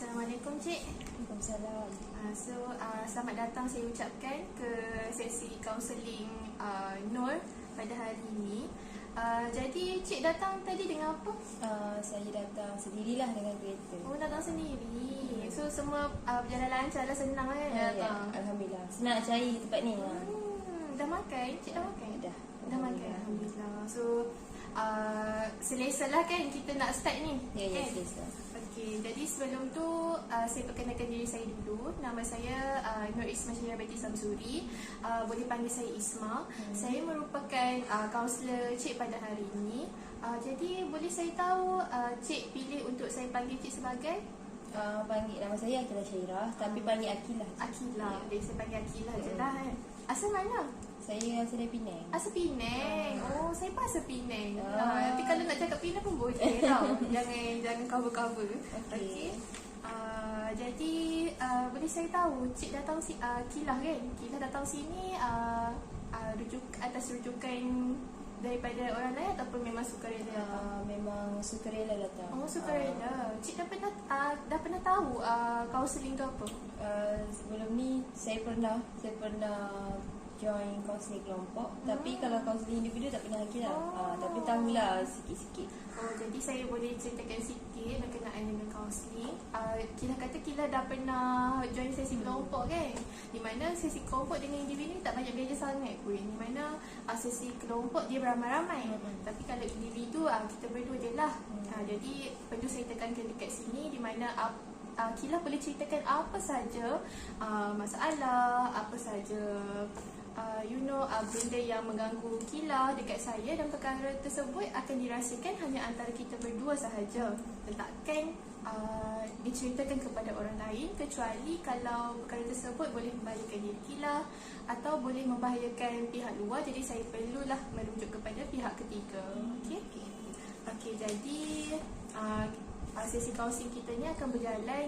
Assalamualaikum Cik. Waalaikumsalam. Selamat datang saya ucapkan ke sesi kaunseling Nur pada hari ini. Jadi Cik datang tadi dengan apa? Saya datang sendirilah dengan kereta. Oh, datang sendiri. So semua berjalan lancar lah, senang kan Ya, datang? Alhamdulillah. Senang nak cari tempat ni. Dah makan? Cik dah makan? Dah. Makan, Alhamdulillah. So selesa lah kan kita nak start ni? Ya, kan? selesa. Okey, jadi sebelum tu saya perkenalkan diri saya dulu. Nama saya Nur Isma Syariah Samsuri. Boleh panggil saya Isma. Saya merupakan kaunselor Cik pada hari ini. Jadi boleh saya tahu Cik pilih untuk saya panggil Cik sebagai? Panggil nama saya Akilah Syairah, tapi panggil Akilah. Akilah. Boleh saya panggil Akilah je lah kan. Asal mana? Saya asal dari Penang. Asal Penang. Oh, saya pun asal Penang. Tapi kalau nak cakap Penang pun boleh tau. Jangan cover-cover. Okey. Jadi boleh saya tahu Cik datang Kilah kan? Kilah datang sini atas rujukan daripada orang lain ataupun memang sukarela? Memang sukarela datang. Oh, sukarela. Cik dah pernah tahu kaunseling tu apa? Sebelum ni saya pernah join kaunseling kelompok, tapi kalau kaunseling individu tak pernah lagi lah. Tapi tahulah sikit-sikit. Oh, jadi saya boleh ceritakan sikit berkenaan dengan kaunseling. Kilah kata Kilah dah pernah join sesi kelompok kan? Di mana sesi kelompok dengan individu tak banyak beza sangat pun. Di mana sesi kelompok dia beramai-ramai. Tapi kalau individu kita berdua je lah. Jadi perlu saya tekankan dekat sini di mana Kilah boleh ceritakan apa saja masalah, apa saja benda yang mengganggu Kilah dekat saya, dan perkara tersebut akan dirahsiakan hanya antara kita berdua sahaja. Takkan diceritakan kepada orang lain, kecuali kalau perkara tersebut boleh membahayakan diri Kilah atau boleh membahayakan pihak luar. Jadi saya perlulah merujuk kepada pihak ketiga. Okey, jadi sesi kaunseling kita ni akan berjalan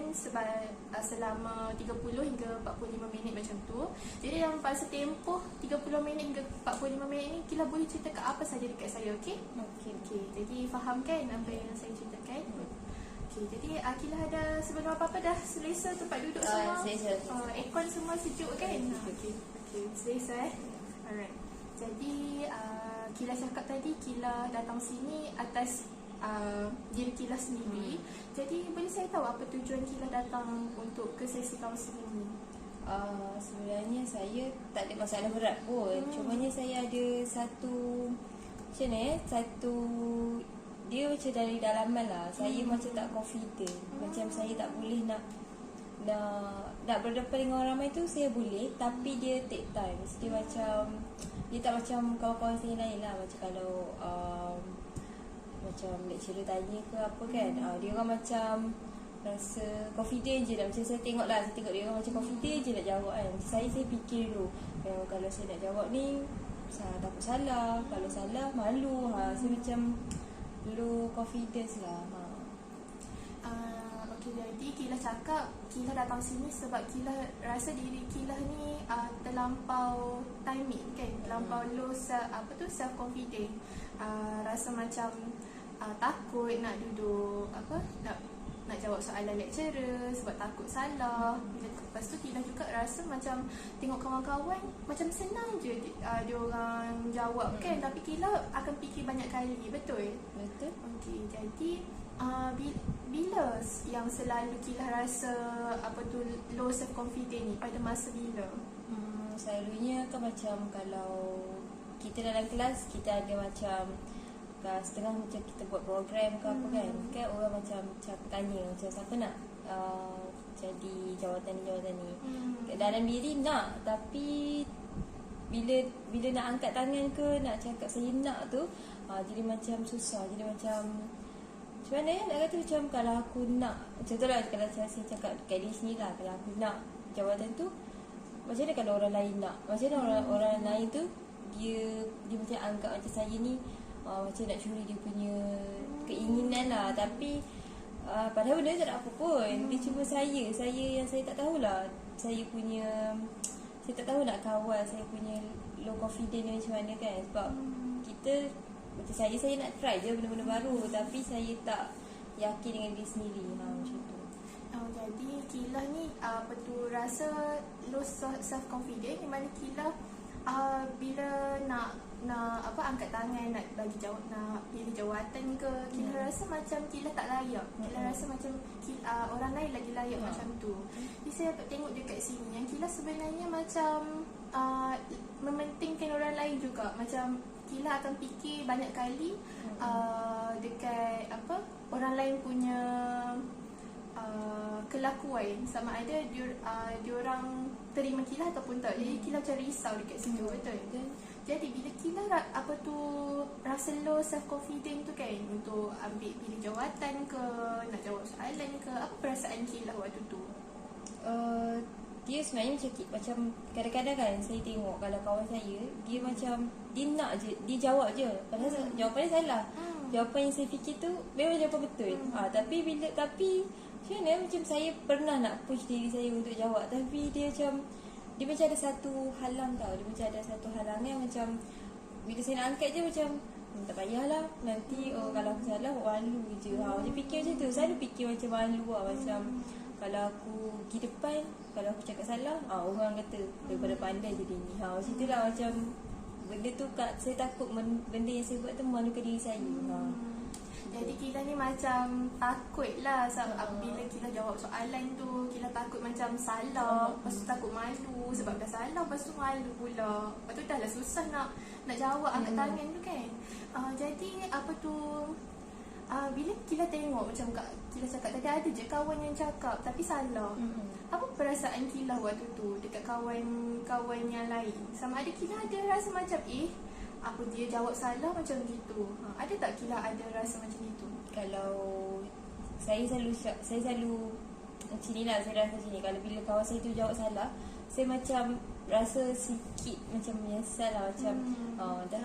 selama 30 hingga 45 minit macam tu. Jadi dalam masa tempoh 30 minit hingga 45 minit ni Kilah boleh ceritakan apa saja dekat saya, okey? Okey. Jadi faham kan apa yang saya ceritakan? Okey, jadi Kilah ada sebelum apa-apa dah selesa tempat duduk semua? Selesa. Aircon semua sejuk kan? Okey, selesa Alright. Jadi Kilah cakap tadi Kilah datang sini atas diri Kilah sendiri. Jadi boleh saya tahu apa tujuan Kilah datang untuk ke sesi kaunseling ni? Sebenarnya saya tak ada masalah berat pun. Cumanya saya ada satu dia macam dari dalaman lah. Saya macam tak confident. Macam saya tak boleh nak berdepan dengan orang ramai tu. Saya boleh, tapi dia take time. Dia macam, dia tak macam kawan-kawan saya lain lah. Macam kalau macam lecturer tanya ke apa kan, dia orang macam rasa confident je lah. Macam saya tengok dia orang macam confident je nak jawab kan. Macam saya fikir dulu, kalau saya nak jawab ni takut salah, kalau salah malu. Saya macam perlu confidence lah. Okey, jadi Kilah cakap Kilah datang sini sebab Kilah rasa diri Kilah ni terlampau timing kan, terlampau low self confident. Rasa macam takut nak duduk nak jawab soalan lecturer sebab takut salah. Lepas tu Kilah juga rasa macam tengok kawan-kawan macam senang je dia orang jawab kan, tapi Kilah akan fikir banyak kali. Betul? Okey, jadi bila yang selalu Kilah rasa low self confident ni, pada masa bila? Selalunya kan macam kalau kita dalam kelas, kita ada macam setengah macam kita buat program ke apa kan, orang macam tanya macam siapa nak jadi jawatan ni. Dalam diri nak, tapi bila nak angkat tangan ke nak cakap saya nak tu, jadi macam susah. Jadi macam mana nak kata, macam kalau aku nak, contohlah kalau saya cakap kat diri sendiri lah, kalau aku nak jawatan tu, macam mana kalau orang lain nak? Macam mana orang lain tu dia macam anggap macam saya ni macam nak curi dia punya keinginan lah. Tapi padahal benda tak ada apa pun. Dia cuma saya yang saya tak tahulah. Saya tak tahu nak kawal saya punya low confidence ni macam mana kan. Sebab kita macam saya nak try je benda-benda baru, tapi saya tak yakin dengan diri sendiri. Macam tu. apa tu rasa low self confident, di mana Kila bila nak apa angkat tangan, nak bagi jawab, nak pilih jawatan ke, Kila rasa macam Kila tak layak. Kila rasa macam orang lain lagi layak macam tu. Jadi saya dapat tengok dekat sini yang Kila sebenarnya macam mementingkan orang lain juga. Macam Kila akan fikir banyak kali dekat apa orang lain punya kelakuan, sama ada diorang terima Kila ataupun tak. Jadi Kila macam risau dekat situ, betul. Jadi bila Kila apa tu rasa low self confident tu kan, untuk ambil pilih jawatan ke, nak jawab soalan ke, apa perasaan Kila waktu tu? Dia sebenarnya macam kadang-kadang kan saya tengok kalau kawan saya, dia macam dia nak je, dia jawab je, padahal jawapan dia salah. Jawapan yang saya fikir tu memang jawapan betul. Tapi macam mana, macam saya pernah nak push diri saya untuk jawab, tapi dia macam ada satu halang tau. Dia macam ada satu halang yang macam bila saya nak angkat je macam tak payahlah, nanti kalau aku salah malu je. Macam fikir macam tu, selalu fikir macam malu lah. Macam kalau aku pergi depan, kalau aku cakap salah, orang kata daripada pandai jadi ni. Macam tu lah, macam benda tu saya takut benda yang saya buat tu memalukan diri saya. Jadi Kila ni macam takut lah bila Kila jawab soalan tu, Kila takut macam salah, lepas tu takut malu sebab dah salah, lepas tu malu pula. Lepas tu dah lah susah nak jawab angkat tangan tu kan. Jadi apa tu bila Kila tengok macam Kila cakap tadi, ada je kawan yang cakap tapi salah. Apa perasaan Kila waktu tu dekat kawan-kawan yang lain? Sama ada Kila ada rasa macam apa dia jawab salah macam gitu. Ada tak Kila ada rasa macam itu? Kalau saya selalu macam ni lah, saya rasa macam ni. Kalau bila kawan saya tu jawab salah, saya macam rasa sikit macam menyesal lah. Macam dah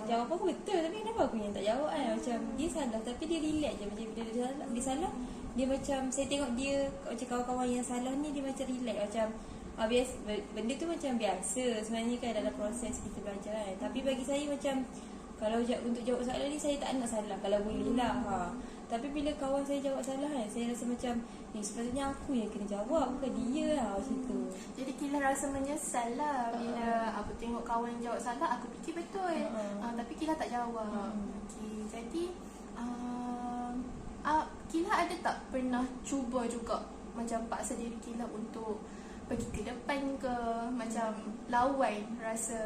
jawab apa betul, tapi kenapa aku yang tak jawab kan? Macam dia salah tapi dia relax je. Macam bila dia salah, dia macam, saya tengok dia macam kawan-kawan yang salah ni, dia macam relax. Macam biasa, benda tu macam biasa sebenarnya kan dalam proses kita belajar kan. Tapi bagi saya macam kalau untuk jawab soalan ni, saya tak nak salah kalau boleh lah. Tapi bila kawan saya jawab salah kan, saya rasa macam sepatutnya aku yang kena jawab, bukan dia lah, macam tu. Jadi Kila rasa menyesal lah bila aku tengok kawan jawab salah, aku fikir betul. Tapi Kila tak jawab. Okay, jadi Kila ada tak pernah cuba juga macam paksa diri Kila untuk pergi ke depan ke, macam lawan rasa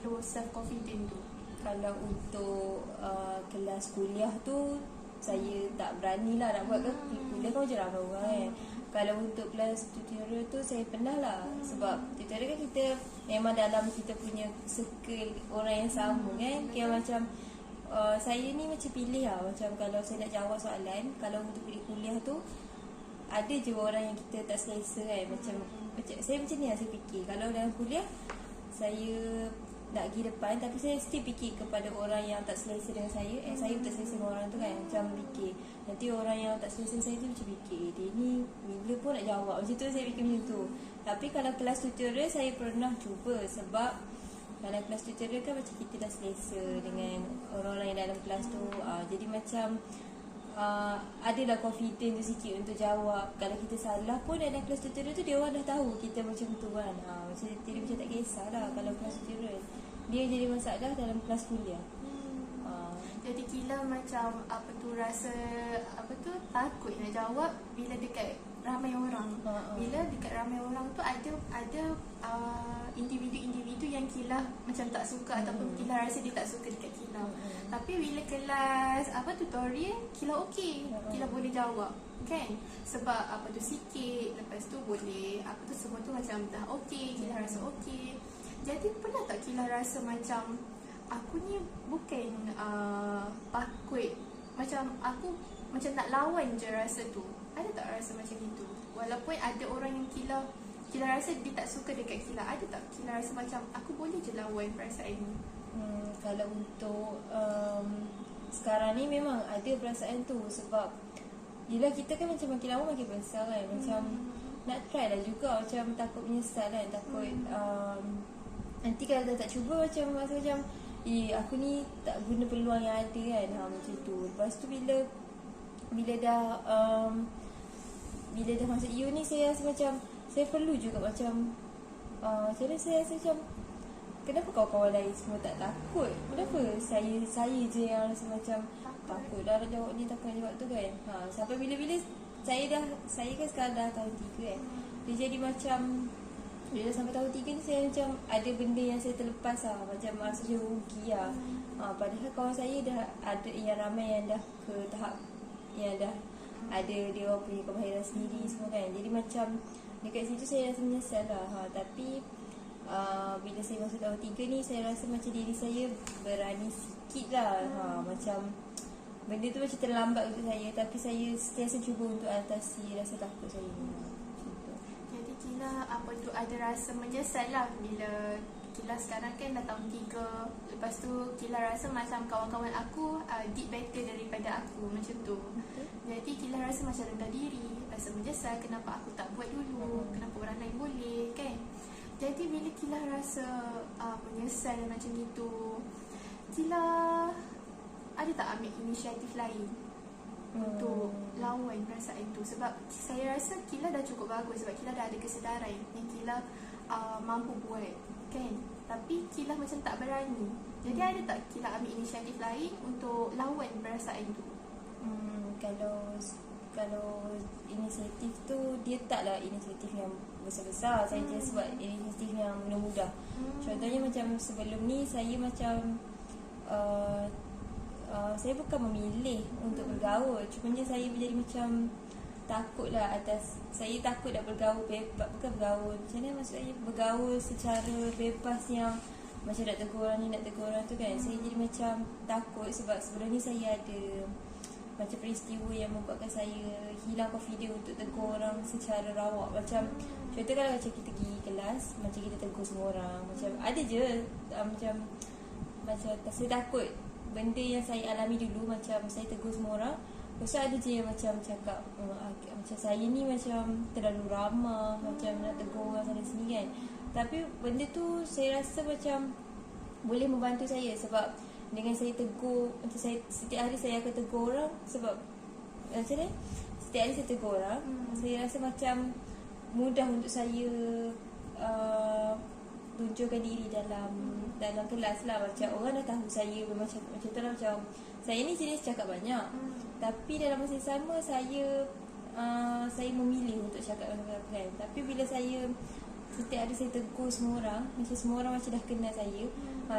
low self confident tu? Kalau untuk kelas kuliah tu, saya tak berani lah nak buat ke. Kuliah kan macam ramai orang kan. Kalau untuk kelas tutorial tu, saya pernah lah. Sebab tutorial kan kita memang dalam kita punya circle orang yang sama kan. Kayak macam saya ni macam pilih lah. Macam kalau saya nak jawab soalan, kalau untuk pergi kuliah tu, ada je orang yang kita tak selesa kan. Macam saya macam ni lah saya fikir. Kalau dalam kuliah, saya nak pergi depan, tapi saya mesti fikir kepada orang yang tak selesa dengan saya. Saya tak selesa dengan orang tu kan. Macam fikir, nanti orang yang tak selesa dengan saya tu macam fikir, dia ni bila pun nak jawab. Macam tu saya fikir macam tu. Tapi kalau kelas tutorial, saya pernah cuba. Sebab dalam kelas tutorial kan macam kita dah selesa dengan orang-orang yang dalam kelas tu. Jadi macam adalah confident tu sikit untuk jawab. Kalau kita salah pun dalam kelas tutorial tu, dia orang dah tahu kita macam tu kan. Jadi macam tak kisahlah kalau kelas tutorial. Dia jadi masalah dalam kelas kuliah. Jadi Kila macam apa tu rasa takut nak jawab bila dekat ramai orang. Bila dekat ramai orang tu ada individu-individu yang Kila macam tak suka, ataupun Kila rasa dia tak suka dekat Kila. Tapi bila kelas tutorial, Kila okey, Kila boleh jawab kan, sebab sikit, lepas tu boleh semua tu macam dah okey, Kila rasa okey. Jadi pernah tak Kila rasa macam aku ni bukan takut, macam aku macam nak lawan je rasa tu? Ada tak rasa macam itu? Walaupun ada orang yang Kila rasa dia tak suka dekat Kila, ada tak Kila rasa macam aku boleh je lawan perasaan ni? Kalau untuk sekarang ni memang ada perasaan tu. Sebab yelah, kita kan macam makin lama makin besar kan. Macam nak try lah juga, macam takut menyesal kan. Takut nanti kalau dah tak cuba, macam rasa macam aku ni tak guna peluang yang ada kan. Macam tu. Lepas tu bila dah masuk U ni, saya rasa macam saya perlu juga macam jadi saya rasa macam kenapa kawan-kawan lain semua tak takut? Kenapa saya je yang rasa macam takut dah nak jawab ni, takut nak jawab tu kan. Sampai bila-bila saya kan sekarang dah tahun 3 kan. Dia jadi macam dia dah sampai tahun 3 ni saya macam ada benda yang saya terlepas lah. Macam rasa macam rugi lah. Padahal kawan saya dah ada yang ramai yang dah ke tahap yang dah ada dia orang punya kemahiran sendiri semua kan. Jadi macam dekat situ saya rasa menyesal lah. Tapi bila saya masuk tahun 3 ni saya rasa macam diri saya berani sikit lah. Macam benda tu macam terlambat untuk saya, tapi saya sentiasa cuba untuk atasi rasa takut saya ni. Jadi Kila apa tu ada rasa menyesal lah bila Kila sekarang kan dah tahun 3. Lepas tu Kila rasa macam kawan-kawan aku did better daripada aku macam tu. Jadi Kila rasa macam rendah diri, rasa menyesal kenapa aku tak buat dulu, kenapa orang lain boleh kan. Jadi bila Kila rasa menyesal macam itu, Kila ada tak ambil inisiatif lain untuk lawan perasaan itu? Sebab saya rasa Kila dah cukup bagus, sebab Kila dah ada kesedaran yang Kila mampu buat kan. Tapi Kila macam tak berani. Jadi ada tak Kila ambil inisiatif lain untuk lawan perasaan itu? Kalau inisiatif tu dia taklah inisiatif yang besar-besar. Saya just buat inisiatif yang mudah-mudah. Contohnya macam sebelum ni saya macam saya bukan memilih untuk bergaul, cuma saya menjadi macam takutlah atas, saya takut nak bergaul bebas, bukan bergaul macam mana maksud saya, bergaul secara bebas yang macam nak tegur orang ni, nak tegur orang tu kan. Saya jadi macam takut sebab sebelum ni saya ada macam peristiwa yang membuatkan saya hilang confidence untuk tegur orang secara rawak. Macam contoh kalau macam kita pergi kelas, macam kita tegur semua orang, macam ada je macam saya takut benda yang saya alami dulu, macam saya tegur semua orang. Lepas tu ada je yang macam cakap macam saya ni macam terlalu ramah, macam nak tegur orang sana sini kan. Tapi benda tu saya rasa macam boleh membantu saya, sebab dengan saya tegur, macam saya setiap hari saya akan tegur orang. Sebab macam ni, setiap hari saya tegur orang, saya rasa macam mudah untuk saya tunjukkan diri dalam kelas lah. Macam orang dah tahu saya macam tu lah. Macam saya ni jenis cakap banyak, tapi dalam masa yang sama saya memilih untuk cakap banyak kan. Tapi bila saya setiap hari saya tegur semua orang, macam semua orang macam dah kenal saya,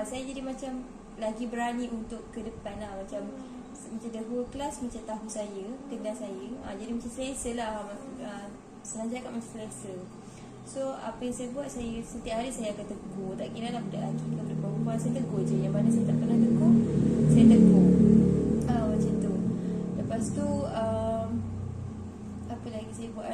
saya jadi macam lagi berani untuk ke depan lah. Macam the whole class macam tahu saya, kenal saya, jadi macam selesa lah. Senang cakap macam selesa. So apa yang saya buat, saya setiap hari saya akan tegur. Tak kira lah budak lelaki ke budak perempuan, saya tegur je. Yang mana saya tak pernah tegur, saya tegur. Macam tu. Lepas tu apa lagi saya buat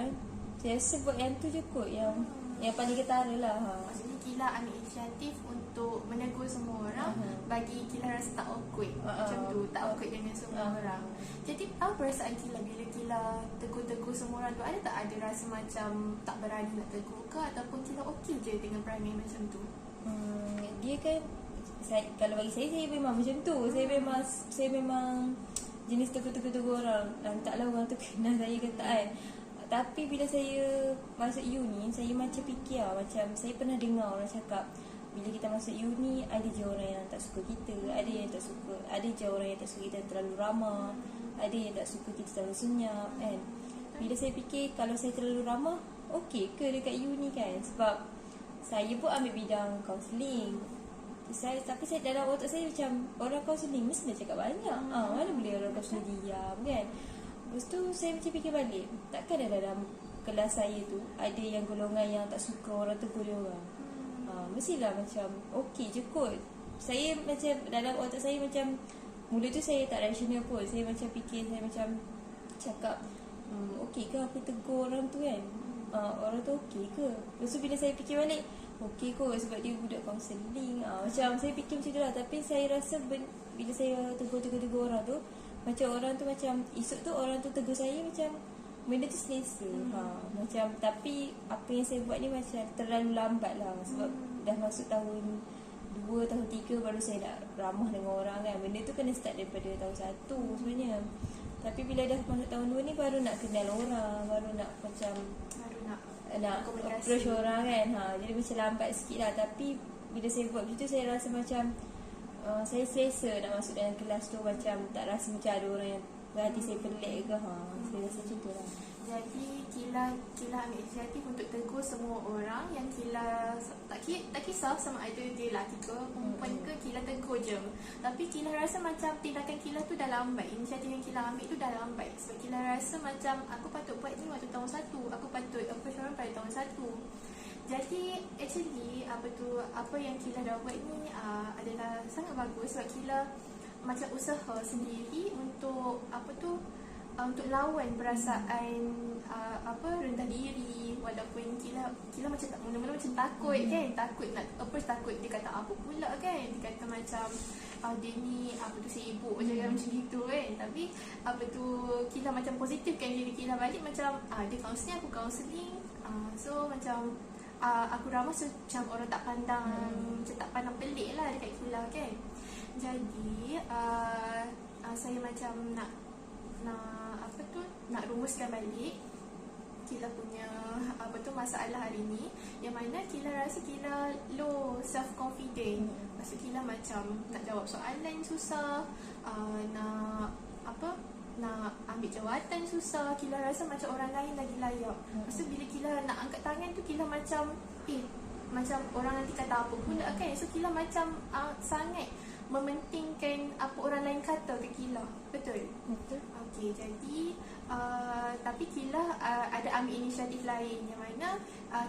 saya rasa buat yang tu je kot, yang paling ketara lah. Maksudnya Kila ambil inisiatif untuk menegur semua orang, bagi Kila rasa tak awkward. Macam tu, tak awkward dengan semua orang. Jadi apa perasaan Kila bila Kila tegur-tegur semua orang tu? Ada tak ada rasa macam tak berani nak tegur ke, ataupun Kila okey je dengan perangai macam tu? Dia kan kalau bagi saya memang macam tu. Saya memang jenis tegur-tegur orang. Taklah orang tu kenal saya ke tak kan. Tapi bila saya masuk uni, saya macam fikir macam saya pernah dengar orang cakap, bila kita masuk uni, ada je orang yang tak suka kita, ada je orang yang tak suka kita terlalu ramah, ada yang tak suka kita terlalu senyap kan. Bila saya fikir, kalau saya terlalu ramah, okey ke dekat uni kan? Sebab saya pun ambil bidang kaunseling. Tapi saya dalam otak saya macam, orang kaunseling mesti dah cakap banyak. Mana boleh orang kaunseling diam kan? Lepas tu saya macam fikir balik, takkan dalam kelas saya tu ada yang golongan yang tak suka orang tegur dia orang. Mestilah macam okey je kot. Saya macam dalam otak saya macam, mula tu saya tak rasional pun. Saya macam fikir, saya macam cakap, okey ke aku tegur orang tu kan? Orang tu okey ke? Lepas tu bila saya fikir balik, okey kot sebab dia budak kaunseling. Macam saya fikir macam tu lah. Tapi saya rasa bila saya tegur orang tu, macam orang tu macam esok tu orang tu tegur saya macam benda tu selesa. Macam tapi apa yang saya buat ni macam terlalu lambat lah. Sebab dah masuk tahun 2, tahun 3 baru saya nak ramah dengan orang kan. Benda tu kena start daripada tahun 1 sebenarnya. Tapi bila dah masuk tahun 2 ni baru nak kenal orang, baru nak macam Baru nak komunikasi. approach orang kan. Jadi macam lambat sikit lah. Tapi bila saya buat macam tu, saya rasa macam saya selesa nak masuk dalam kelas tu. Macam tak rasa macam ada orang yang berhati saya pelik ke. Saya rasa macam tu lah. Jadi Kila ambil inisiatif untuk tegur semua orang yang Kila tak kisah sama ada dia lelaki ke perempuan ke, Kila tegur je. Tapi Kila rasa macam tindakan Kila tu dah lambat. Inisiatif yang Kila ambil tu dah lambat. Sebab Kila rasa macam aku patut buat ni waktu tahun 1. Aku patut approach orang pada tahun 1. Jadi actually apa yang Kila dah buat ni adalah sangat bagus. Sebab Kila macam usaha sendiri untuk untuk lawan perasaan rendah diri, walaupun Kila macam mula-mula macam takut kan, takut nak approach, takut dia kata apa pula kan, dia kata macam dia ni sibuk macam gitu kan. Tapi Kila macam positifkan diri Kila balik, macam dia counselling, aku counselling, so macam aku rasa macam orang tak pandang macam tak pandang pelik lah dekat Kila kan. Jadi saya macam nak rumuskan balik Kila punya masalah hari ni, yang mana Kila rasa Kila low self confident. Maksud Kila macam nak jawab soalan susah, nak ambil jawatan susah. Kila rasa macam orang lain lagi layak. Maksud bila Kila nak angkat tangan tu, Kila macam macam orang nanti kata apa pula kan. So Kila macam sangat mementingkan apa orang lain kata ke Kila. Betul? Okey, jadi tapi Kila ada ambil inisiatif lain, yang mana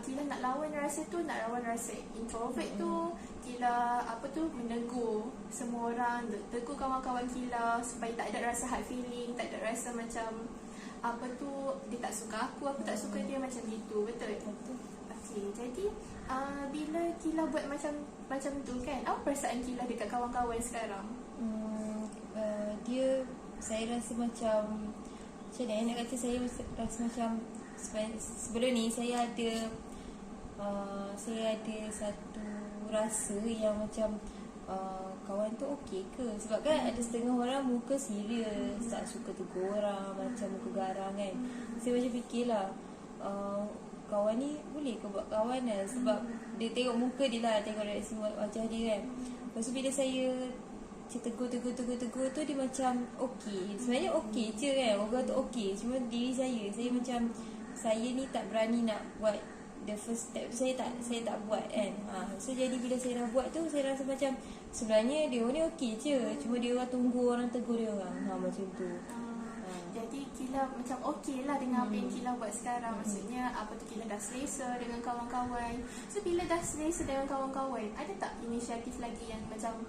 Kila nak lawan rasa tu, nak lawan rasa introvert tu. Kila menegur semua orang, tegur kawan-kawan Kila supaya tak ada rasa hard feeling, tak ada rasa macam dia tak suka aku tak suka dia, macam gitu. Betul? Okey, jadi bila Kila buat macam tu kan, apa perasaan Kila dekat kawan-kawan sekarang? Saya rasa macam mana nak kata, saya rasa macam sebelum ni saya ada satu rasa yang macam kawan tu okey ke. Sebab kan ada setengah orang muka serius, tak suka tegur orang, macam muka garang kan. Saya macam fikirlah, kawan ni boleh ke buat kawan lah. Sebab dia tengok muka dia lah, tengok dari semua wajah dia kan. Lepas tu bila saya tegur tu, dia macam okey. Sebenarnya okey je kan, orang tu okey. Cuma diri saya macam, saya ni tak berani nak buat the first step tu. Saya tak buat kan. So jadi bila saya dah buat tu, saya rasa macam sebenarnya dia ni okey je, cuma dia orang tunggu orang tegur dia orang. Macam tu. Jadi Kila macam okey lah dengan apa yang Kila buat sekarang. Maksudnya Kila dah selesa dengan kawan-kawan. So bila dah selesa dengan kawan-kawan, ada tak inisiatif lagi yang macam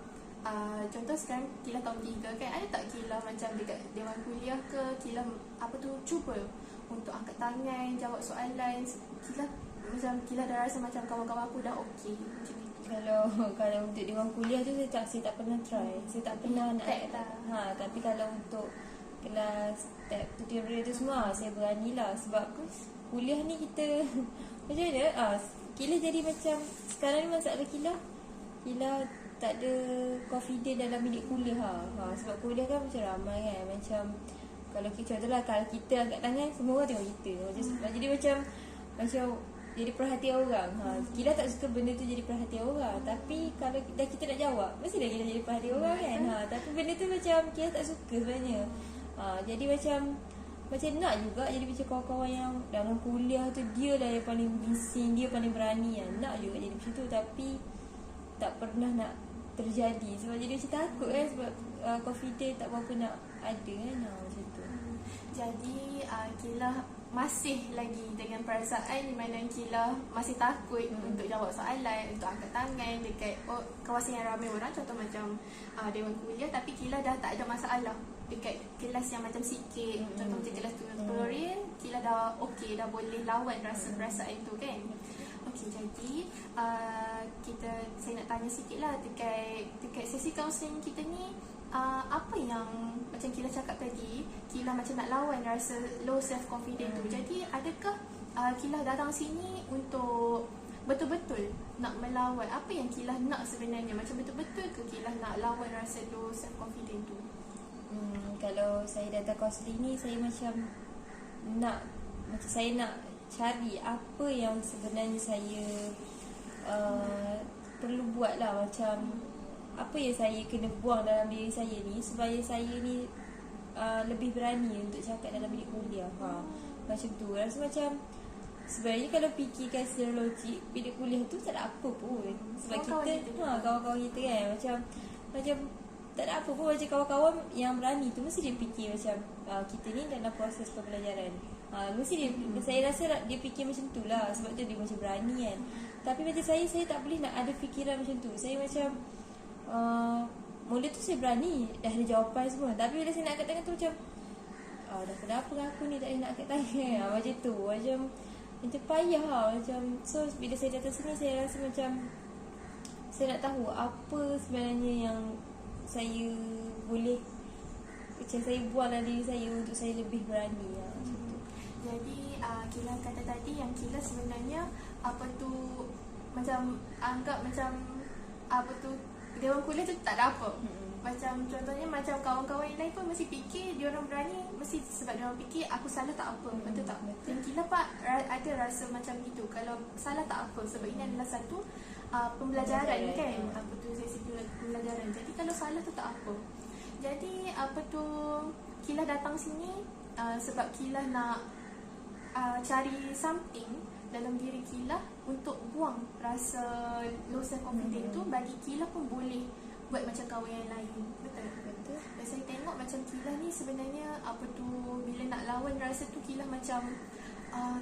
contoh sekarang Kila tahun 3 kan, ada tak Kila macam dekat dewan kuliah ke, Kila cuba untuk angkat tangan, jawab soalan? Kila dah rasa macam kawan-kawan aku dah okey macam itu. Kalau untuk dewan kuliah tu saya tak pernah try. Saya tak pernah nak tapi kalau untuk kelas step tutorial tu semua, saya beranilah. Sebab kuliah ni kita macam mana, Kila jadi macam sekarang ni masalah Kila tak ada confident dalam bilik kuliah. Sebab kuliah kan macam ramai kan. Macam kalau contohlah, kalau kita angkat tangan, semua orang tengok kita. Jadi macam jadi perhatian orang. Kila tak suka benda tu jadi perhatian orang. Tapi kalau kita nak jawab, mestilah Kila jadi perhatian orang kan. Tapi benda tu macam Kila tak suka sebenarnya. Jadi macam nak juga jadi macam kawan-kawan yang dalam kuliah tu, dia lah yang paling bising, dia paling berani kan. Nak juga jadi macam tu, tapi tak pernah nak terjadi. Sebab jadi macam takut kan. Sebab confident tak berapa nak ada kan. Macam tu. Jadi Kila masih lagi dengan perasaan di mana Kila masih takut untuk jawab soalan, untuk angkat tangan dekat kawasan yang ramai orang, contoh macam dewan kuliah. Tapi Kila dah tak ada masalah dekat kelas yang macam sikit, contoh macam kelas tutorial, Kila dah okey, dah boleh lawan rasa perasaan tu kan. Okey, jadi saya nak tanya sikit lah dekat sesi kaunseling kita ni. Apa yang macam Kila cakap tadi, Kila macam nak lawan rasa low self confidence tu. Jadi adakah Kila datang sini untuk betul-betul nak melawan apa yang Kila nak sebenarnya? Macam betul-betul ke Kila nak lawan rasa low self confidence tu? Kalau saya datang kaunseling ni, saya macam nak macam saya nak cari apa yang sebenarnya saya perlu buat lah, macam apa yang saya kena buang dalam diri saya ni supaya saya ni lebih berani untuk cakap dalam bilik kuliah. Macam tu. Rasa macam sebenarnya kalau fikirkan secara logik, bilik kuliah tu tak ada apa pun. Sebab kawan-kawan kita kan, macam tak ada apa pun. Macam kawan-kawan yang berani tu mesti dia fikir macam kita ni dalam proses pembelajaran. Mesti dia, saya rasa dia fikir macam tu lah. Sebab tu dia macam berani kan. Tapi macam saya tak boleh nak ada fikiran macam tu. Saya macam mula tu saya berani, dah ada jawapan semua. Tapi bila saya nak angkat tangan tu macam dah kenapa aku ni tak boleh nak angkat tangan. Macam tu. Macam payah lah. Macam, so bila saya datang sini, saya rasa macam saya nak tahu apa sebenarnya yang saya boleh, macam saya buang dalam diri saya untuk saya lebih berani lah. Macam tu. Jadi Kila kata tadi yang Kila sebenarnya apa tu, macam anggap macam apa tu, dewan kuliah tu tak ada apa. Macam contohnya macam kawan-kawan yang lain pun mesti fikir dia orang berani, mesti sebab dia orang fikir aku salah tak apa. Betul tak? Dan Kila Pak ada rasa macam itu. Kalau salah tak apa, sebab ini adalah satu pembelajaran kan. Apa tu, sesi pembelajaran. Jadi kalau salah tu tak apa. Jadi apa tu, Kila datang sini sebab Kila nak cari something dalam diri Kila untuk buang rasa low self confidence tu, bagi Kila pun boleh buat macam kawan yang lain. Betul. Dan saya tengok macam Kila ni sebenarnya apa tu, bila nak lawan rasa tu Kila macam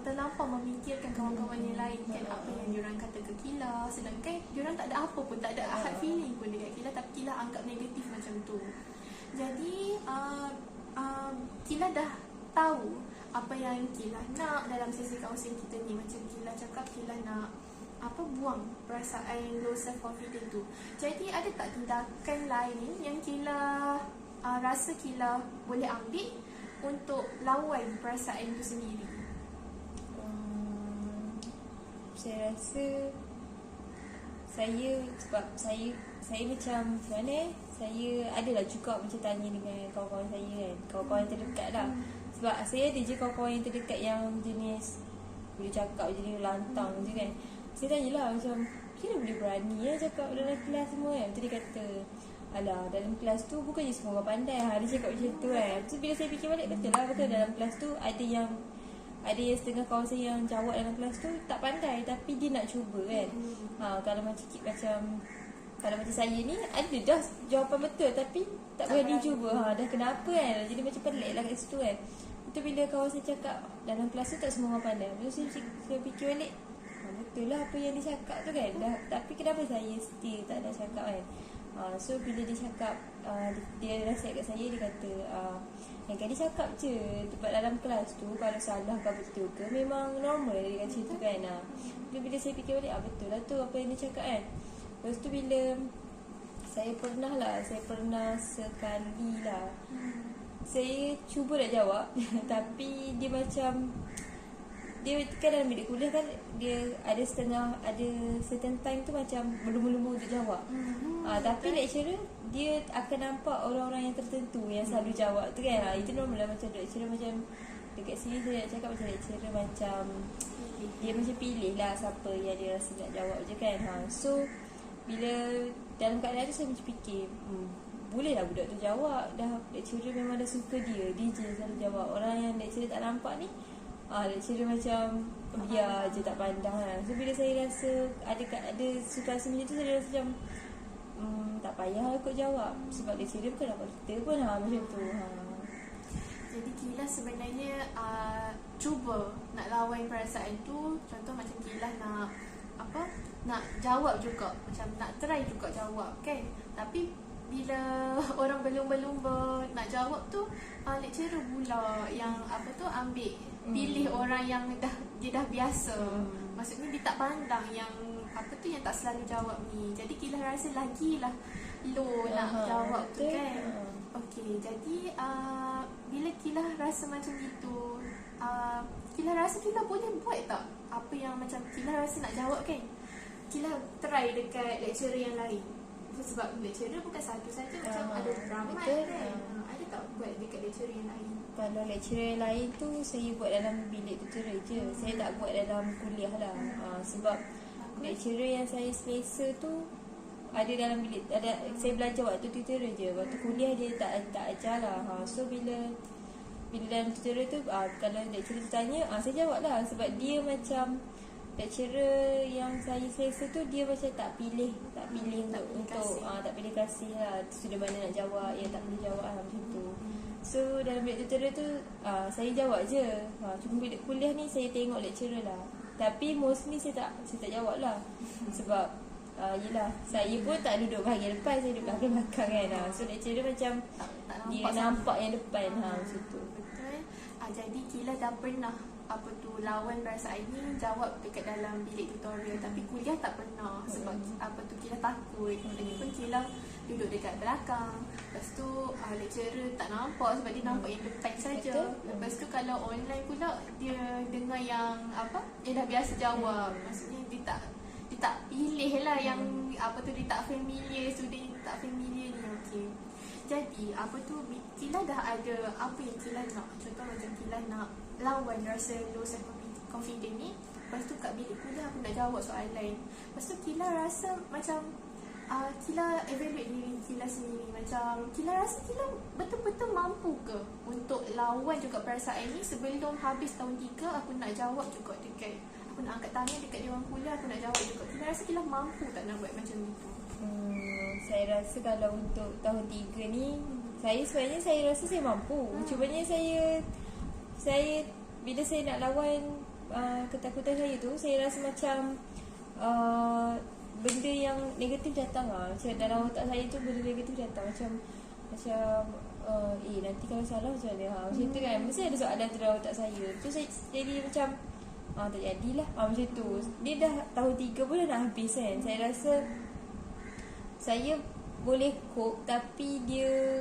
terlampau memikirkan kawan-kawan yang lain kan, apa yang diorang kata ke Kila, sedangkan diorang tak ada apa pun, tak ada hard feeling pun dekat Kila, tapi Kila anggap negatif macam tu. Jadi Kila dah tahu apa yang Kila nak dalam sesi kaunseling kita ni. Macam Kila cakap, Kila nak buang perasaan low self confidence tu. Jadi ada tak tindakan lain yang Kila rasa Kila boleh ambil untuk lawan perasaan tu sendiri? Saya rasa sebab saya macam mana, saya adalah juga macam tanya dengan kawan-kawan saya kan, kawan-kawan yang terdekat lah. Sebab saya ada je kawan-kawan yang terdekat yang jenis boleh cakap jenis lantang je kan. Saya tanyalah macam, kira boleh berani cakap dalam kelas semua kan. Lepas dia kata, alah dalam kelas tu bukannya semua orang pandai. Dia cakap macam tu kan. So bila saya fikir balik, betul lah, betul dalam kelas tu ada yang setengah kawan saya yang jawab dalam kelas tu tak pandai, tapi dia nak cuba kan. Kalau macam saya ni ada dah jawapan betul tapi tak berani cuba. Dah kenapa kan. Jadi macam pelik lah kat situ kan. Itu bila kawan saya cakap dalam kelas tu tak semua orang pandai. Lepas tu saya fikir balik, betul lah apa yang dia cakap tu kan. Tapi kenapa saya still tak ada cakap kan. So bila dia cakap, dia nasihat kat saya, dia kata yang kan dia cakap je sebab dalam kelas tu kalau salah ke betul ke memang normal dia kata tu kan. Bila saya fikir balik, betul lah tu apa yang dia cakap kan. Lepas tu bila saya pernah sekali lah saya cuba nak jawab tapi dia macam, dia kan dalam bilik kuliah kan, dia ada certain time tu macam berlumba-lumba untuk jawab. Tapi lecturer dia akan nampak orang-orang yang tertentu yang selalu jawab tu kan. Itu normal lah. Macam lecturer macam dekat sini saya nak cakap macam lecturer macam dia macam pilih lah siapa yang dia rasa nak jawab je kan. So bila dalam keadaan tu saya macam fikir, boleh lah budak tu jawab. Dah lecturer memang dah suka dia je selalu jawab. Orang yang lecturer tak nampak ni, lecturer macam biar je, tak pandang lah. So bila saya rasa ada situasi macam tu, saya rasa macam tak payah kot jawab. Sebab lecturer bukan apa kita pun macam tu. Jadi Kila sebenarnya cuba nak lawan perasaan tu. Contoh macam Kila nak jawab juga, macam nak try juga jawab kan. Tapi bila orang berlumba-lumba nak jawab tu, lecturer pula yang ambil pilih orang yang dia dah biasa. Maksudnya dia tak pandang yang yang tak selalu jawab ni. Jadi Kila rasa lagilah low nak jawab tu kan. Okey, jadi bila Kila rasa macam gitu, Kila rasa Kila boleh buat tak apa yang macam Kila rasa nak jawab kan. Kila try dekat lecturer yang lain. Sebab lecturer bukan satu saja, macam ada ramai kan. Ada tak buat dekat lecturer yang lain? Kalau lecturer lain tu saya buat dalam bilik tutorial je. Saya tak buat dalam kuliah lah. Sebab lecturer yang saya selesa tu ada dalam bilik, saya belajar waktu tutorial je. Waktu kuliah dia tak ajar lah. So bila dalam tutorial tu kalau lecturer tu tanya, saya jawab lah. Sebab dia macam lecturer yang saya selesa tu, dia macam tak pilih untuk tak pilih kasih lah sudah mana nak jawab, yang tak boleh jawab lah macam tu. So dalam bilik tutorial tu saya jawab je. Cuma bilik kuliah ni saya tengok lecturer lah. Tapi mostly saya tak jawab lah. Sebab yelah, saya pun tak duduk bahagian depan, saya duduk bahagian belakang kan. So lecturer macam dia nampak yang depan macam tu. Betul. Jadi Kila dah pernah lawan perasaan ni jawab dekat dalam bilik tutorial, tapi kuliah tak pernah. Sebab Kila takut. Lagipun Kila duduk dekat belakang. Lepas tu lecturer tak nampak sebab dia nampak yang depan saja. Lepas tu kalau online pula dia dengar yang dia dah biasa jawab. Maksudnya dia tak pilih lah yang dia tak familiar, student tak familiar ni. Okey. Jadi Kila dah ada apa yang Kila nak. Contoh macam Kila nak lawan rasa low self confident ni. Lepas tu kat bilik kuliah aku nak jawab soalan. Lepas tu Kila rasa macam Kila evaluate diri Kila sendiri. Macam Kila rasa Kila betul-betul mampu ke untuk lawan juga perasaan ni. Sebelum habis tahun 3 aku nak jawab juga dekat, aku nak angkat tangan dekat dewan kuliah, aku nak jawab juga. Kila rasa Kila mampu tak nak buat macam itu? Saya rasa kalau untuk tahun 3 ni, sebenarnya saya rasa saya mampu. Cumanya saya bila saya nak lawan ketakutan saya tu, saya rasa macam benda yang negatif datang lah. Macam dalam otak saya tu benda negatif datang. Macam nanti kalau salah macam mana macam tu kan. Mesti ada soalan tu dalam otak saya. Tu saya jadi macam tak jadilah macam tu. Dia dah tahun 3 pun dah nak habis kan. Saya rasa saya boleh cope, tapi dia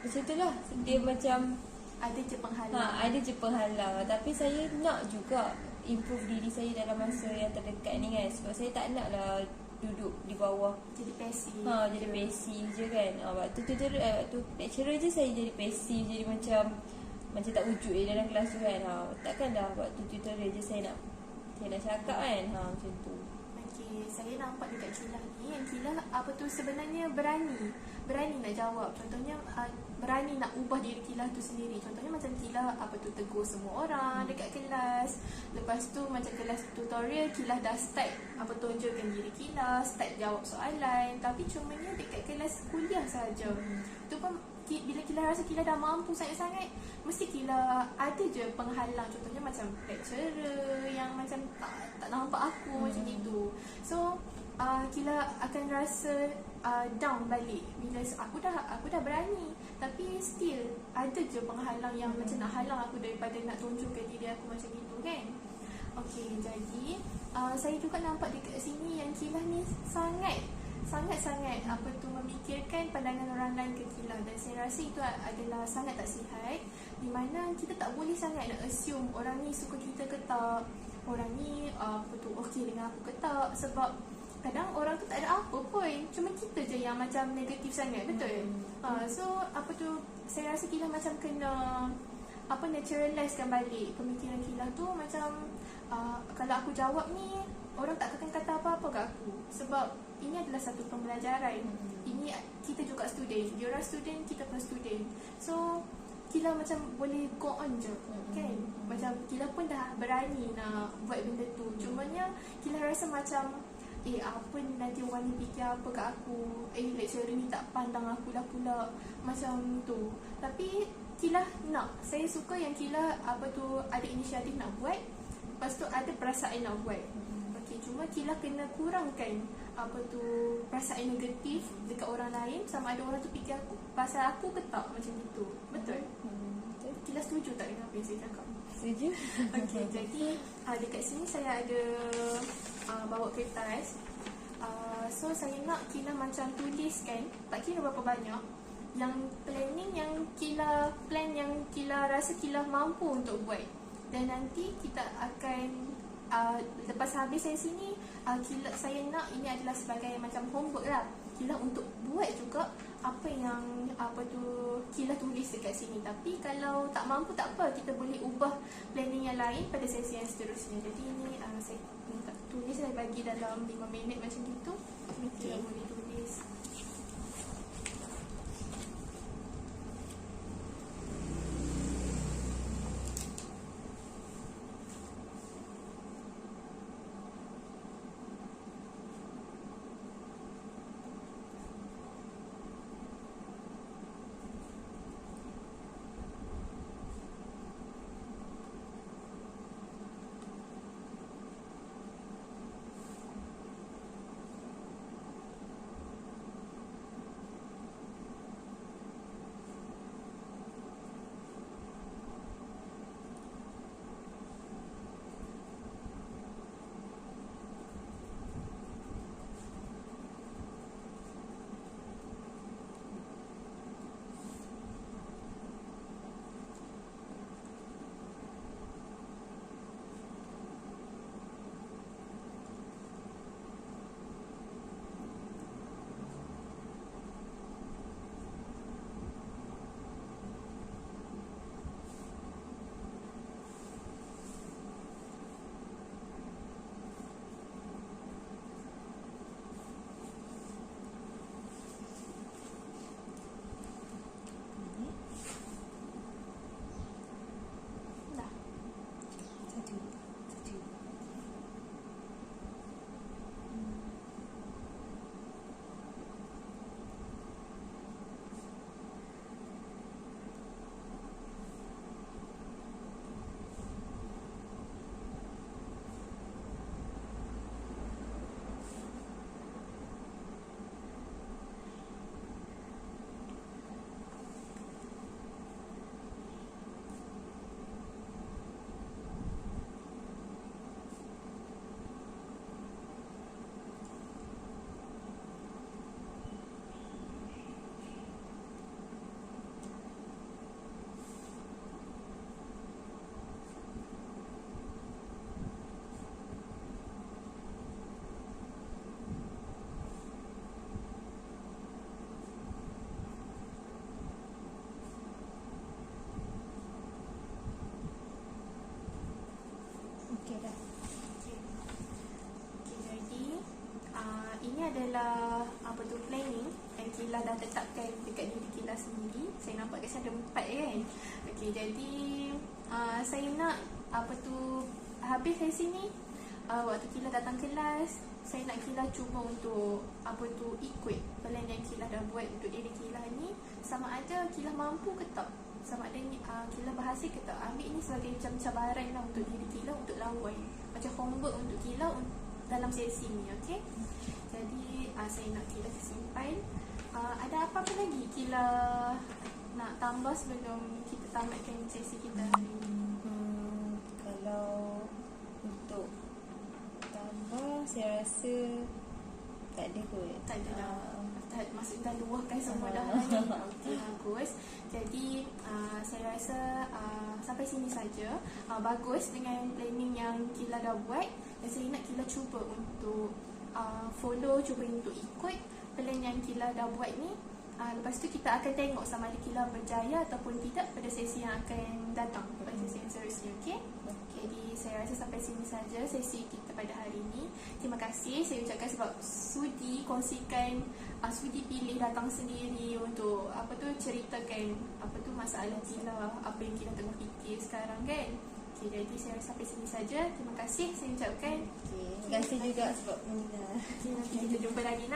macam tu lah. Dia macam ada je penghalang. Ada je penghalang. Tapi saya nak juga improve diri saya dalam masa yang terdekat ni kan. Sebab saya tak nak lah duduk di bawah jadi pasif. Jadi pasif je kan. Waktu lecturer je saya jadi pasif, jadi macam tak wujud dalam kelas tu kan. Takkan dah waktu tutorial je saya nak cakap kan. Macam tu. Okey, saya nampak dekat Kila ni, yang Kila sebenarnya berani nak jawab. Contohnya berani nak ubah diri Kila tu sendiri. Contohnya macam Kila tegur semua orang dekat kelas. Lepas tu macam kelas tutorial Kila dah start tunjukkan diri Kila, start jawab soalan. Tapi cumanya dekat kelas kuliah saja. Tu pun bila Kila rasa Kila dah mampu sangat-sangat, mesti Kila ada je penghalang. Contohnya macam lecturer yang macam tak nampak aku macam itu. So Kila akan rasa down balik bila aku dah berani, tapi still ada je penghalang yang macam nak halang aku daripada nak tunjukkan diri aku macam itu kan. Okey, jadi saya juga nampak dekat sini yang Kila ni sangat memikirkan pandangan orang lain ke Kila, dan saya rasa itu adalah sangat tak sihat, di mana kita tak boleh sangat nak assume orang ni suka kita ke tak, orang ni okey dengan aku ke tak. Sebab kadang orang tu tak ada apa pun, cuma kita je yang macam negatif sangat, betul? So saya rasa Kila macam kena naturalizekan balik pemikiran Kila tu. Macam kalau aku jawab ni, orang tak akan kata apa-apa kat aku, sebab ini adalah satu pembelajaran. Ini kita juga student, dia orang student, kita pun student. So Kila macam boleh go on je kan. Macam Kila pun dah berani nak buat benda tu, cumanya Kila rasa macam apa nanti orang ni fikir apa kat aku, lecturer ni tak pandang aku lah pula, macam tu. Tapi Kila nak, saya suka yang Kila ada inisiatif nak buat, lepas tu ada perasaan nak buat. Okey, cuma Kila kena kurangkan perasaan negatif dekat orang lain, sama ada orang tu fikir aku pasal aku ke tak, macam itu. Betul? Kila setuju tak dengan apa yang saya cakap? Setuju. Okey, jadi dekat sini saya ada bawa kertas. So saya nak Kila macam tuliskan, tak kira berapa banyak, yang planning yang Kila plan, yang Kila rasa Kila mampu untuk buat. Dan nanti kita akan lepas habis sesi ni, saya nak ini adalah sebagai macam homework lah, Kila untuk buat buat juga apa yang Kila tulis dekat sini. Tapi kalau tak mampu tak apa, kita boleh ubah planning yang lain pada sesi yang seterusnya. Jadi ini saya minta tulis, saya bagi dalam 5 minit macam gitu. Kita boleh tulis. Okey dah. Jadi ini adalah planning yang Kila dah tetapkan dekat diri Kila sendiri. Saya nampak kat sana ada 4 kan. Okey, jadi saya nak habis sesi ni, waktu Kila datang kelas, saya nak Kila cuba untuk ikut plan yang Kila dah buat untuk diri Kila ni, sama ada Kila mampu ke tak, sama ada Kila berhasil ke tak. Ambil ini sebagai macam cabaran lah untuk diri Kila untuk lawan, macam homework untuk Kila dalam sesi ni. Okey, jadi saya nak Kila simpan. Ada apa-apa lagi Kila nak tambah sebelum kita tamatkan sesi kita hari ini? Kalau untuk tambah, saya rasa tak ada kot. Tak ada dah. Maksud dah luahkan semua dah ni. Okey, bagus. Jadi saya rasa sampai sini saja. Bagus dengan planning yang Kila dah buat, dan saya nak Kila cuba untuk follow, cuba untuk ikut plan yang Kila dah buat ni. Lepas tu kita akan tengok sama ada Kila berjaya ataupun tidak pada sesi yang akan datang, pada sesi yang seterusnya. Okey. Jadi saya rasa sampai sini saja sesi kita pada hari ini. Terima kasih saya ucapkan sebab sudi kongsikan, sudi pilih datang sendiri untuk ceritakan masalah Kila, apa yang Kila tengah fikir sekarang kan. Okey, jadi saya rasa sampai sini saja. Terima kasih saya ucapkan. Okey, terima kasih juga sebab mendengar. Nanti kita jumpa lagi.